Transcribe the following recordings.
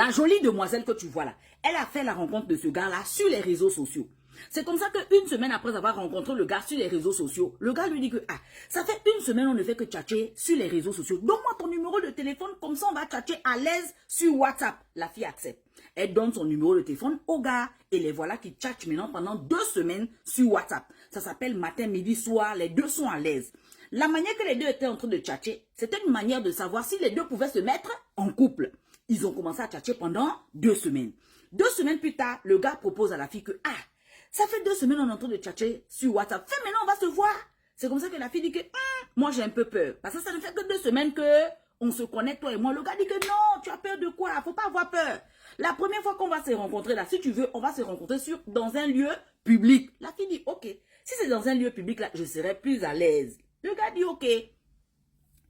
Ta jolie demoiselle que tu vois là, elle a fait la rencontre de ce gars-là sur les réseaux sociaux. C'est comme ça qu'une semaine après avoir rencontré le gars sur les réseaux sociaux, le gars lui dit que, ça fait une semaine on ne fait que tchatcher sur les réseaux sociaux. Donne-moi ton numéro de téléphone, comme ça on va tchatcher à l'aise sur WhatsApp. La fille accepte. Elle donne son numéro de téléphone au gars et les voilà qui tchatchent maintenant pendant 2 semaines sur WhatsApp. Ça s'appelle matin, midi, soir, les deux sont à l'aise. La manière que les deux étaient en train de tchatcher, c'était une manière de savoir si les deux pouvaient se mettre en couple. Ils ont commencé à tchatcher pendant 2 semaines. 2 semaines plus tard, le gars propose à la fille que, ça fait 2 semaines on est en train de tchatcher sur WhatsApp. Fais maintenant, on va se voir. C'est comme ça que la fille dit que, moi j'ai un peu peur. Parce que ça ne fait que 2 semaines que on se connaît, toi et moi. Le gars dit que non, tu as peur de quoi? Faut pas avoir peur. La première fois qu'on va se rencontrer là, si tu veux, on va se rencontrer dans un lieu public. La fille dit, ok. Si c'est dans un lieu public là, je serai plus à l'aise. Le gars dit, ok.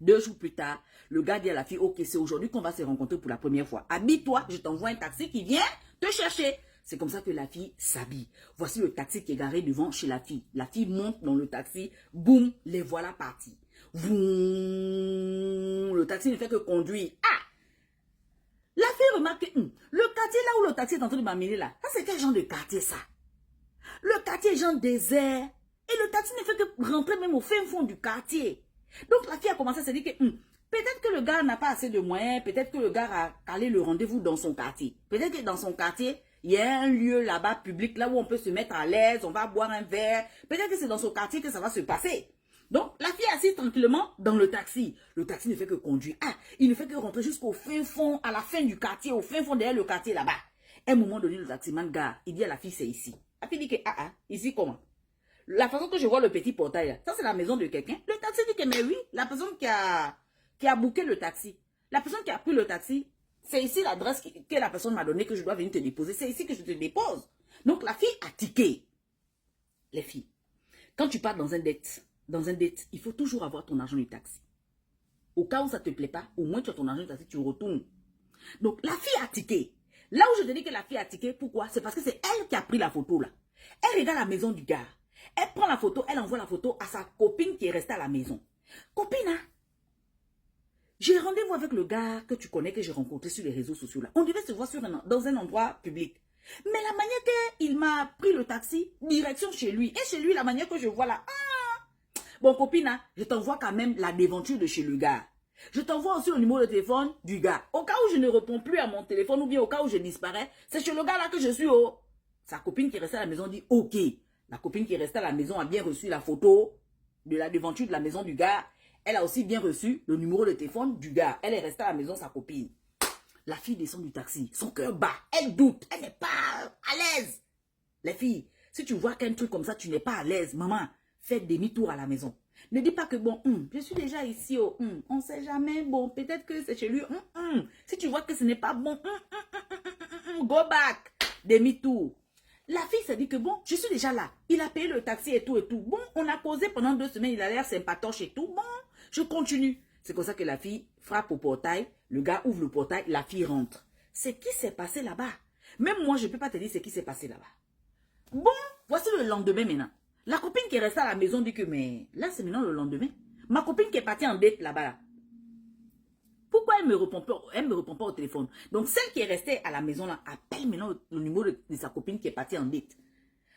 2 jours plus tard, le gars dit à la fille, ok, c'est aujourd'hui qu'on va se rencontrer pour la première fois. Habille-toi, je t'envoie un taxi qui vient te chercher. C'est comme ça que la fille s'habille. Voici le taxi qui est garé devant chez la fille. La fille monte dans le taxi, boum, les voilà partis. Boum, le taxi ne fait que conduire. La fille remarque que le quartier là où le taxi est en train de m'amener là, ça c'est quel genre de quartier ça? Le quartier est genre désert. Et le taxi ne fait que rentrer même au fin fond du quartier. Donc la fille a commencé à se dire que peut-être que le gars n'a pas assez de moyens, peut-être que le gars a calé le rendez-vous dans son quartier. Peut-être que dans son quartier, il y a un lieu là-bas public, là où on peut se mettre à l'aise, on va boire un verre. Peut-être que c'est dans son quartier que ça va se passer. Donc la fille est assise tranquillement dans le taxi. Le taxi ne fait que conduire. Il ne fait que rentrer jusqu'au fin fond, à la fin du quartier, au fin fond derrière le quartier là-bas. À un moment donné, le taximan gare, il dit à la fille, c'est ici. La fille dit que, ici comment? La façon que je vois le petit portail, là, ça c'est la maison de quelqu'un. Le taxi dit que, mais oui, la personne qui a booké le taxi, la personne qui a pris le taxi, c'est ici l'adresse que la personne m'a donnée que je dois venir te déposer. C'est ici que je te dépose. Donc la fille a tiqué. Les filles, quand tu pars dans un date, il faut toujours avoir ton argent du taxi. Au cas où ça ne te plaît pas, au moins tu as ton argent du taxi, tu retournes. Donc la fille a tiqué. Là où je te dis que la fille a tiqué, pourquoi? C'est parce que c'est elle qui a pris la photo là. Elle regarde la maison du gars. Elle prend la photo, elle envoie la photo à sa copine qui est restée à la maison. Copine, j'ai rendez-vous avec le gars que tu connais, que j'ai rencontré sur les réseaux sociaux là. On devait se voir dans un endroit public. Mais la manière qu'il m'a pris le taxi, direction chez lui. Et chez lui, la manière que je vois là. Bon, copine, je t'envoie quand même la déventure de chez le gars. Je t'envoie aussi le numéro de téléphone du gars. Au cas où je ne réponds plus à mon téléphone ou bien au cas où je disparais, c'est chez le gars là que je suis. Sa copine qui restait à la maison dit ok. La copine qui restait à la maison a bien reçu la photo de la devanture de la maison du gars. Elle a aussi bien reçu le numéro de téléphone du gars. Elle est restée à la maison, sa copine. La fille descend du taxi. Son cœur bat. Elle doute. Elle n'est pas à l'aise. Les filles, si tu vois qu'un truc comme ça, tu n'es pas à l'aise, maman, fais demi-tour à la maison. Ne dis pas que bon, je suis déjà ici. On ne sait jamais. Bon, peut-être que c'est chez lui. Si tu vois que ce n'est pas bon, go back. Demi-tour. La fille s'est dit que bon, je suis déjà là. Il a payé le taxi et tout et tout. Bon, on a causé pendant 2 semaines. Il a l'air sympatoche et tout. Bon, je continue. C'est comme ça que la fille frappe au portail. Le gars ouvre le portail. La fille rentre. C'est qui s'est passé là-bas? Même moi, je ne peux pas te dire ce qui s'est passé là-bas. Bon, voici le lendemain maintenant. La copine qui est restée à la maison dit que mais là, c'est maintenant le lendemain. Ma copine qui est partie en date là-bas là. Pourquoi elle ne me répond pas au téléphone? Donc, celle qui est restée à la maison là, appelle maintenant le numéro de sa copine qui est partie en date.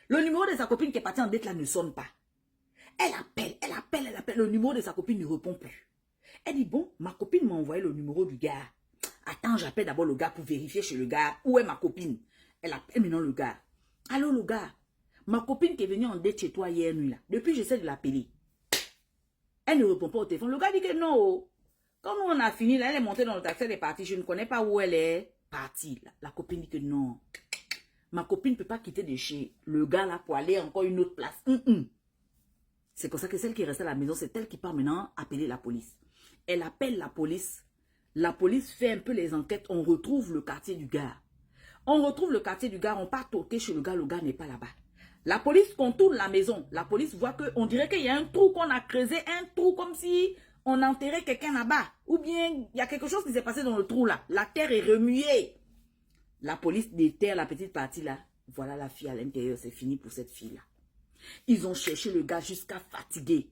Le numéro de sa copine qui est partie en date là ne sonne pas. Elle appelle. Le numéro de sa copine ne répond plus. Elle dit, bon, ma copine m'a envoyé le numéro du gars. Attends, j'appelle d'abord le gars pour vérifier chez le gars où est ma copine. Elle appelle maintenant le gars. Allô, le gars. Ma copine qui est venue en date chez toi hier nuit là. Depuis, j'essaie de l'appeler. Elle ne répond pas au téléphone. Le gars dit que non. Quand nous on a fini, là, elle est montée dans le taxi, elle est partie. Je ne connais pas où elle est partie. La copine dit que non. Ma copine ne peut pas quitter de chez le gars là pour aller encore une autre place. C'est comme ça que celle qui est restée à la maison, c'est elle qui part maintenant appeler la police. Elle appelle la police. La police fait un peu les enquêtes. On retrouve le quartier du gars. On retrouve le quartier du gars. On part toquer chez le gars n'est pas là-bas. La police contourne la maison. La police voit qu'on dirait qu'il y a un trou qu'on a creusé. Un trou comme si on enterrait quelqu'un là-bas. Ou bien, il y a quelque chose qui s'est passé dans le trou là. La terre est remuée. La police déterre la petite partie là. Voilà la fille à l'intérieur. C'est fini pour cette fille-là. Ils ont cherché le gars jusqu'à fatiguer.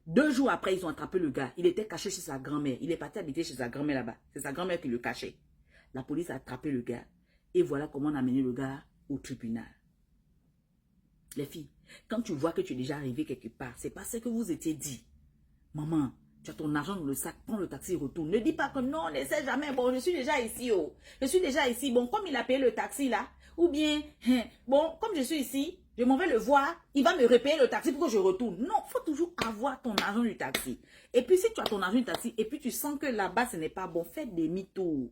2 jours après, ils ont attrapé le gars. Il était caché chez sa grand-mère. Il est parti habiter chez sa grand-mère là-bas. C'est sa grand-mère qui le cachait. La police a attrapé le gars. Et voilà comment on a amené le gars au tribunal. Les filles, quand tu vois que tu es déjà arrivé quelque part, c'est pas ce que vous étiez dit. Maman, tu as ton argent dans le sac, prends le taxi, retourne. Ne dis pas que non, ne sait jamais. Bon, je suis déjà ici, oh. Je suis déjà ici. Bon, comme il a payé le taxi là, ou bien, bon, comme je suis ici, je m'en vais le voir, il va me repayer le taxi pour que je retourne. Non, il faut toujours avoir ton argent du taxi. Et puis, si tu as ton argent du taxi, et puis tu sens que là-bas, ce n'est pas bon, fais demi-tour.